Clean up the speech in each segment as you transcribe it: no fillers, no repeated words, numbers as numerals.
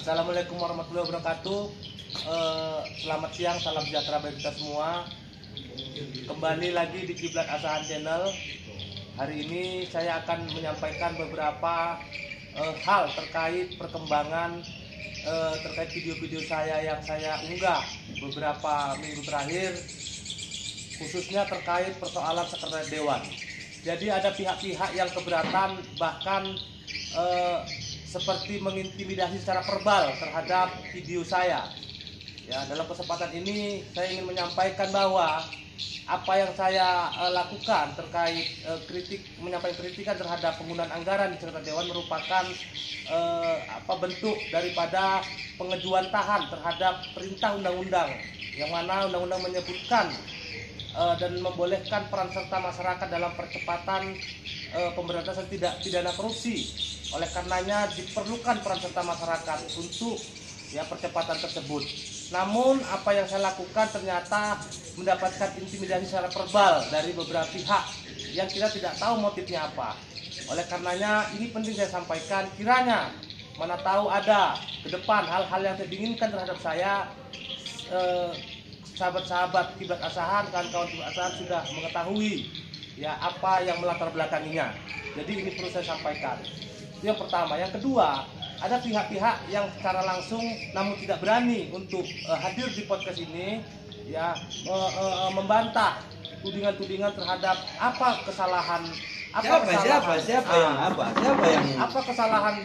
Assalamualaikum warahmatullahi wabarakatuh. Selamat siang, salam sejahtera bagi kita semua. Kembali lagi di Kiblat Asahan Channel. Hari ini saya akan menyampaikan beberapa hal terkait perkembangan terkait video-video saya yang saya unggah beberapa minggu terakhir, khususnya terkait persoalan sekretariat dewan. Jadi ada pihak-pihak yang keberatan, bahkan seperti mengintimidasi secara verbal terhadap video saya. Ya, dalam kesempatan ini saya ingin menyampaikan bahwa apa yang saya lakukan terkait menyampaikan kritikan terhadap penggunaan anggaran di sekretariat dewan merupakan bentuk daripada pengejuan tahan terhadap perintah undang-undang, yang mana undang-undang menyebutkan dan membolehkan peran serta masyarakat dalam percepatan pemberantasan tidak pidana korupsi. Oleh karenanya diperlukan peran serta masyarakat untuk percepatan tersebut. Namun apa yang saya lakukan ternyata mendapatkan intimidasi secara verbal dari beberapa pihak yang kita tidak tahu motifnya apa. Oleh karenanya ini penting saya sampaikan, kiranya mana tahu ada ke depan hal-hal yang tidak diinginkan terhadap saya, sahabat-sahabat Kiblat Asahan, kawan-kawan Kiblat Asahan sudah mengetahui apa yang melatar belakanginya. Jadi ini perlu saya sampaikan. Itu yang pertama. Yang kedua, ada pihak-pihak yang secara langsung namun tidak berani untuk hadir di podcast ini, membantah tudingan-tudingan terhadap apa kesalahan, apa kesalahan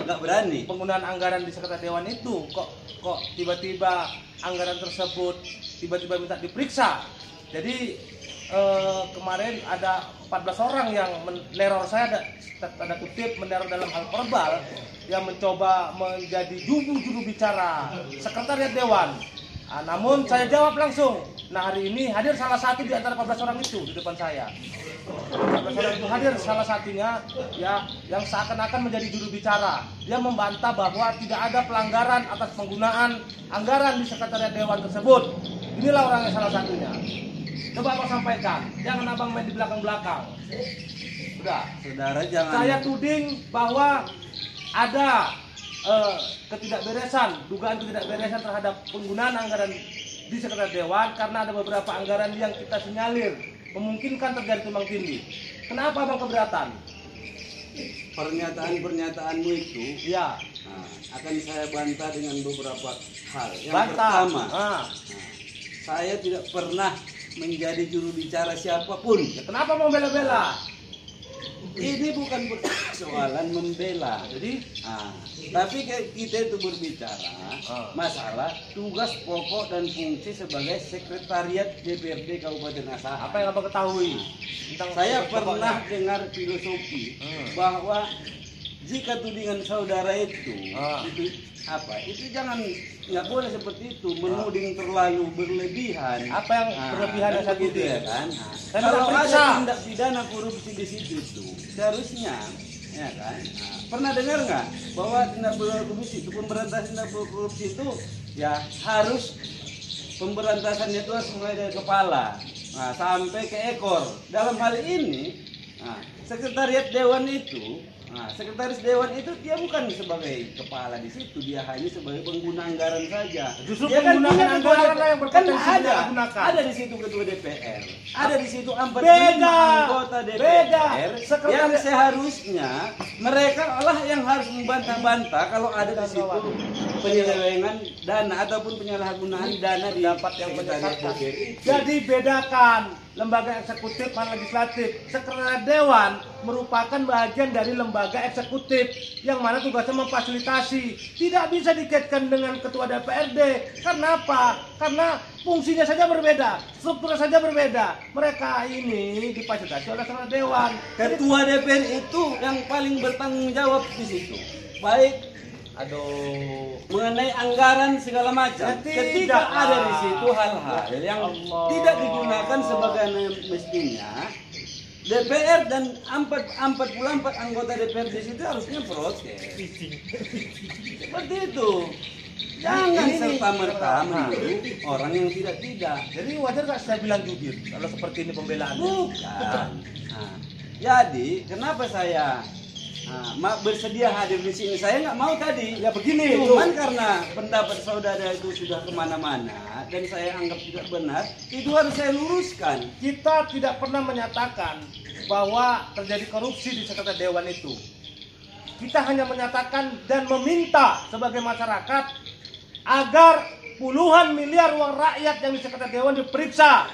nggak berani penggunaan anggaran di sekretariat dewan itu. Kok tiba-tiba anggaran tersebut tiba-tiba minta diperiksa. Jadi kemarin ada 14 orang yang meneror saya, tanda kutip meneror dalam hal verbal, yang mencoba menjadi juru bicara sekretariat dewan. Namun saya jawab langsung. Nah, hari ini hadir salah satu di antara 14 orang itu di depan saya. 14 orang itu hadir, salah satunya yang seakan-akan menjadi juru bicara. Dia membantah bahwa tidak ada pelanggaran atas penggunaan anggaran di sekretariat dewan tersebut. Inilah orangnya salah satunya. Coba abang sampaikan, jangan abang main di belakang-belakang. Sudah, saudara, jangan. Saya tuding bahwa ada ketidakberesan, dugaan ketidakberesan terhadap penggunaan anggaran di sekretariat dewan, karena ada beberapa anggaran yang kita sinyalir memungkinkan terjadi tumbang tindih. Kenapa abang keberatan? Pernyataan-pernyataanmu itu akan saya bantah dengan beberapa hal. Yang pertama, saya tidak pernah menjadi juru bicara siapapun. Kenapa mau bela-bela? Ini bukan persoalan membela. Jadi, tapi kita itu berbicara masalah tugas pokok dan fungsi sebagai sekretariat DPRD Kabupaten Asahan. Apa yang abang ketahui? Saya pernah dengar filosofi bahwa jika tudingan saudara itu nggak boleh seperti itu, menuding terlalu berlebihan. Apa yang berlebihan yang saya gitu ya kan? Kalau ada tindak pidana korupsi di situ itu seharusnya, ya kan? Pernah dengar nggak bahwa tindak pidana korupsi itu, pemberantasan tindak pidana korupsi itu harus pemberantasannya itu harus mulai dari kepala sampai ke ekor. Dalam hal ini, sekretariat dewan itu, sekretaris dewan itu dia bukan sebagai kepala di situ, dia hanya sebagai pengguna anggaran saja. Justru dia penggunaan anggaran yang berpotensi digunakan. Ada di situ ketua DPR, ada di situ 45 anggota DPR yang seharusnya mereka lah yang harus membantah-bantah kalau ada di situ penyelewengan dana ataupun penyalahgunaan dana di yang menyesatkan. Jadi bedakan lembaga eksekutif dan legislatif. Sekretariat dewan merupakan bagian dari lembaga eksekutif yang mana tugasnya memfasilitasi. Tidak bisa dikaitkan dengan ketua DPRD. Karena apa? Karena fungsinya saja berbeda, strukturnya saja berbeda. Mereka ini difasilitasi oleh sekretariat dewan. Ketua DPR itu yang paling bertanggung jawab di situ. Baik mengenai anggaran segala macam. Ketika ada di situ hal-hal yang tidak digunakan sebagaimana mestinya, DPR dan 44 anggota DPR di situ harusnya protes. Seperti itu. Jangan serta-merta menuduh orang yang tidak. Jadi wajar nggak saya bilang jubir kalau seperti ini pembelaannya? Bukan. Jadi kenapa saya bersedia hadir di sini. Saya nggak mau tadi. Ya begini, Cuman karena pendapat saudara itu sudah kemana-mana dan saya anggap tidak benar, itu harus saya luruskan. kita tidak pernah menyatakan bahwa terjadi korupsi di sekretariat dewan itu. Kita hanya menyatakan dan meminta sebagai masyarakat agar puluhan miliar uang rakyat yang di sekretariat dewan diperiksa.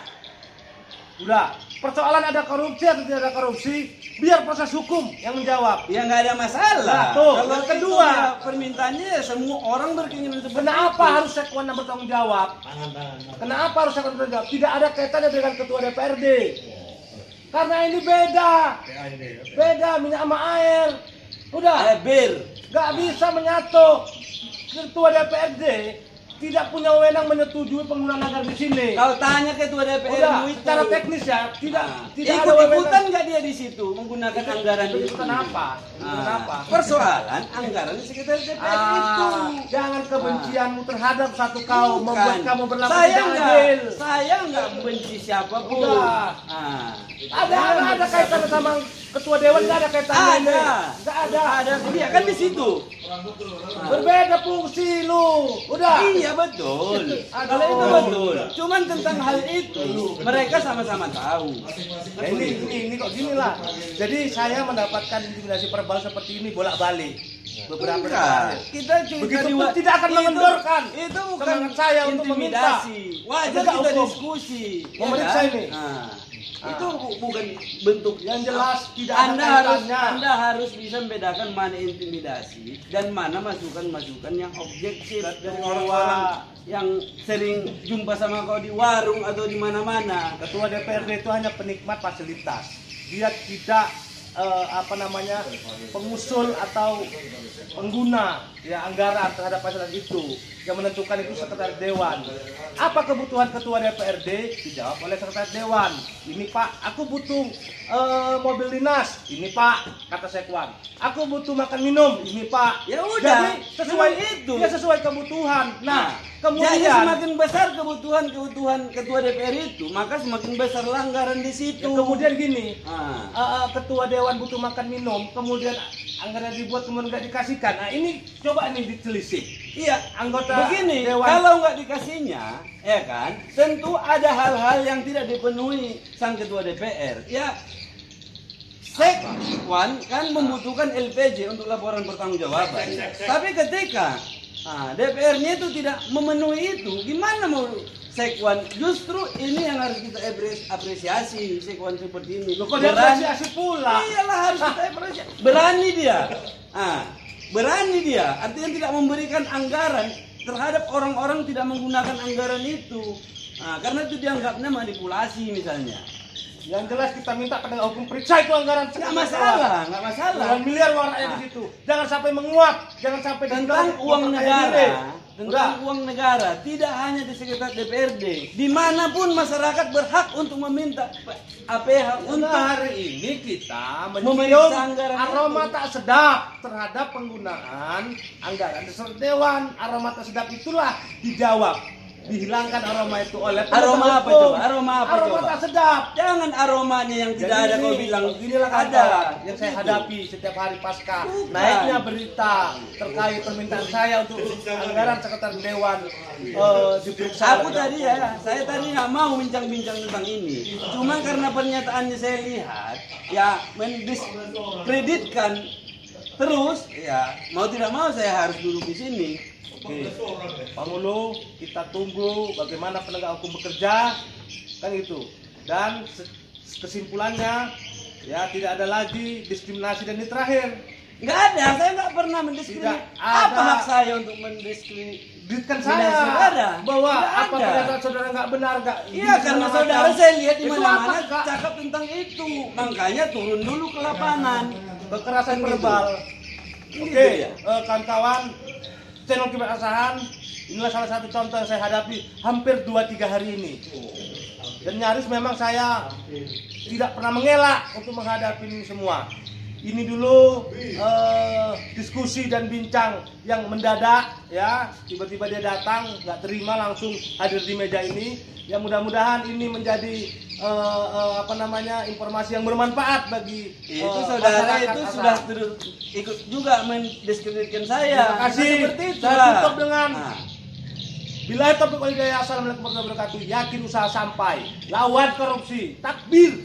Udah, persoalan ada korupsi atau tidak ada korupsi, biar proses hukum yang menjawab. Ya nggak ada masalah. Nah, tuh. Kalau Yang kedua, itu ya permintaannya ya semua orang berkeinginan seperti kenapa itu. harus Sekwan yang bertanggung jawab? Kenapa harus Sekwan bertanggung jawab? Tidak ada kaitannya dengan ketua DPRD. Karena ini beda. Beda minyak sama air. Udah, Bir. nggak bisa menyatu. Ketua DPRD tidak punya wewenang menyetujui penggunaan anggaran di sini. Kalau tanya ketua DPR Udah, itu, secara teknis ya, tidak ada ikut-ikutan wewenang. nggak dia di situ menggunakan anggaran itu? Ikut-ikutan apa? Ikut-ikutan apa? Persoalan anggaran di sekitar DPR itu. Jangan kebencianmu terhadap satu kaum Bukan. membuat kamu berlaku saya tidak nggak, adil. saya nggak benci siapapun. Udah. Ada kaitan sama ketua dewan, nggak ada kaitannya. Nggak ada. Ada dia kan di situ. Berbeda fungsi lu. Udah. Iya betul. Aduh. Kalau itu betul. Cuman tentang hal itu mereka sama-sama tahu. Nah, ini kok gini lah. Jadi saya mendapatkan intimidasi verbal seperti ini bolak-balik. Beberapa kali. Kita Begitupun tidak akan mengendorkan itu bukan semangat saya untuk meminta. intimidasi. Wajar Tegak kita hukum. diskusi. Memeriksa kan? ini. Itu bukan bentuk Yang jelas tidak ada kaitannya. Anda harus bisa membedakan mana intimidasi dan mana masukan-masukan yang objektif dari orang-orang yang sering jumpa sama kau di warung atau di mana-mana. Ketua DPRD itu hanya penikmat fasilitas. Dia tidak pengusul atau pengguna ya anggaran terhadap fasilitas itu. Yang menentukan itu sekretariat dewan. Apa kebutuhan ketua DPRD? Dijawab oleh sekretariat dewan. Ini Pak, aku butuh mobil dinas. Ini Pak, kata Sekwan. Aku butuh makan minum. Ini Pak. Ya udah, Jadi sesuai itu. dia sesuai kebutuhan. Nah, Jadi kemudian semakin besar kebutuhan ketua DPR itu, maka semakin besar anggaran di situ. kemudian gini, Ah. ketua dewan butuh makan minum, kemudian anggaran dibuat kemudian nggak dikasihkan. Nah ini coba nih ditelisik. Iya, Anggota begini, dewan. kalau nggak dikasihnya, ya kan, tentu ada hal-hal yang tidak dipenuhi sang ketua DPR. Ya, Sekwan kan membutuhkan LPJ untuk laporan pertanggungjawaban. Tapi ketika DPR-nya itu tidak memenuhi itu, gimana mau Sekwan? Justru ini yang harus kita apresiasi Sekwan seperti ini. Loh, kok dia apresiasi pula? Iyalah harus kita apresiasi. Berani dia. Berani dia. Artinya tidak memberikan anggaran terhadap orang-orang tidak menggunakan anggaran itu. Karena itu dianggapnya manipulasi misalnya. Yang jelas kita minta penegak hukum periksa itu anggaran. Nggak masalah. Puluhan miliar uang rakyat di situ. Jangan sampai menguap, jangan sampai Tentang dikeluarkan uang kayak negara. gini. Tentang uang negara, tidak hanya di sekitar DPRD, dimanapun masyarakat berhak untuk meminta APH Untuk untuk hari ini kita mencium Memeriksa anggaran aroma itu. tak sedap terhadap penggunaan anggaran di sekretariat dewan. Aroma tak sedap itulah dijawab. Dihilangkan aroma itu oleh Aroma apa hukum. coba? Aroma apa Aroma coba? tak sedap. Jangan aromanya yang tidak Jadi ada ini, kau bilang inilah ada. ada yang saya Gitu. hadapi setiap hari pasca Bukan. naiknya berita terkait permintaan saya untuk anggaran sekretariat dewan diperiksa. Aku tadi saya tadi nggak mau bincang-bincang tentang ini. Cuma karena pernyataannya saya lihat, ya mendiskreditkan terus, ya mau tidak mau saya harus duduk di sini. Oke, Pangulo, kita tunggu bagaimana penegak hukum bekerja, kan itu. Dan kesimpulannya, ya tidak ada lagi diskriminasi dan ini terakhir. Nggak ada, saya nggak pernah mendiskredit. Tidak ada. Apa hak saya untuk mendiskredit? Diskreditkan Tidak saya ada. bahwa Tidak apa ada. pernyataan saudara nggak benar, nggak. Iya, karena saudara saya lihat di Itu mana-mana apa, Kak? cakap tentang itu. Makanya turun dulu ke lapangan. Kekerasan Gitu. verbal. Gitu Oke, ya. kawan-kawan, channel Kibat Asahan, inilah salah satu contoh yang saya hadapi hampir 2-3 hari ini. Dan nyaris memang saya tidak pernah mengelak untuk menghadapi ini semua. Ini dulu diskusi dan bincang yang mendadak, ya tiba-tiba dia datang, nggak terima langsung hadir di meja ini. Ya mudah-mudahan ini menjadi informasi yang bermanfaat bagi itu saudara masyarakat itu asal. sudah ikut juga mendiskreditkan saya. Terima kasih. Seperti itu Saya lah. tutup dengan Nah, bila topik oleh assalamualaikum warahmatullahi wabarakatuh. Yakin usaha sampai, lawan korupsi, takbir.